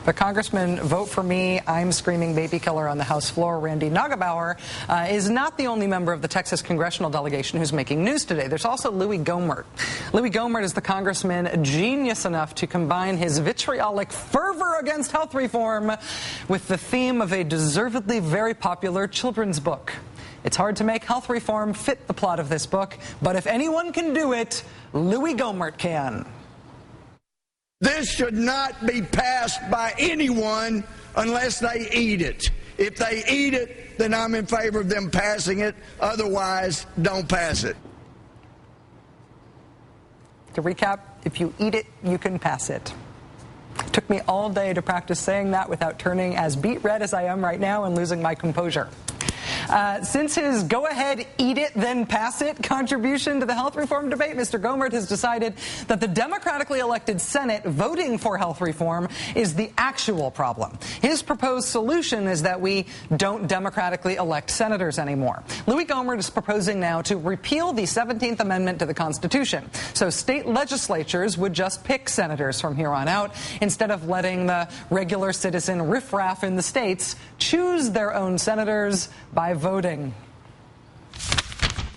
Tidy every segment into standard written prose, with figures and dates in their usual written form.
The Congressman Vote for Me, I'm Screaming Baby Killer on the House floor, Randy Nagebauer, is not the only member of the Texas congressional delegation who's making news today. There's also Louis Gohmert. Louis Gohmert is the congressman genius enough to combine his vitriolic fervor against health reform with the theme of a deservedly very popular children's book. It's hard to make health reform fit the plot of this book, but if anyone can do it, Louis Gohmert can. This should not be passed by anyone unless they eat it. If they eat it, then I'm in favor of them passing it. Otherwise, don't pass it. To recap, if you eat it, you can pass it. It took me all day to practice saying that without turning as beet red as I am right now and losing my composure. Since his go ahead, eat it, then pass it contribution to the health reform debate, Mr. Gohmert has decided that the democratically elected Senate voting for health reform is the actual problem. His proposed solution is that we don't democratically elect senators anymore. Louis Gohmert is proposing now to repeal the 17th Amendment to the Constitution, so state legislatures would just pick senators from here on out instead of letting the regular citizen riffraff in the states choose their own senators by voting.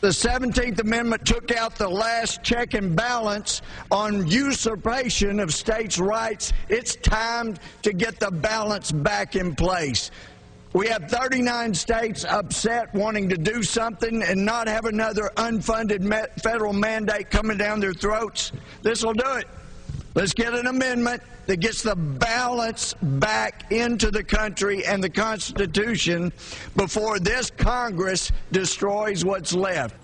The 17th Amendment took out the last check and balance on usurpation of states' rights. It's time to get the balance back in place. We have 39 states upset, wanting to do something and not have another unfunded federal mandate coming down their throats. This will do it. Let's get an amendment that gets the balance back into the country and the Constitution before this Congress destroys what's left.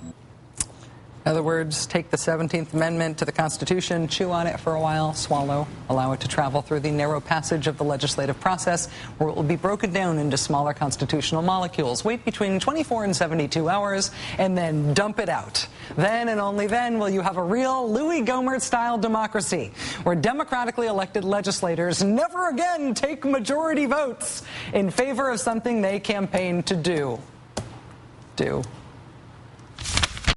In other words, take the 17th Amendment to the Constitution, chew on it for a while, swallow, allow it to travel through the narrow passage of the legislative process, where it will be broken down into smaller constitutional molecules. Wait between 24 and 72 hours, and then dump it out. Then and only then will you have a real Louis Gohmert-style democracy, where democratically elected legislators never again take majority votes in favor of something they campaign to do.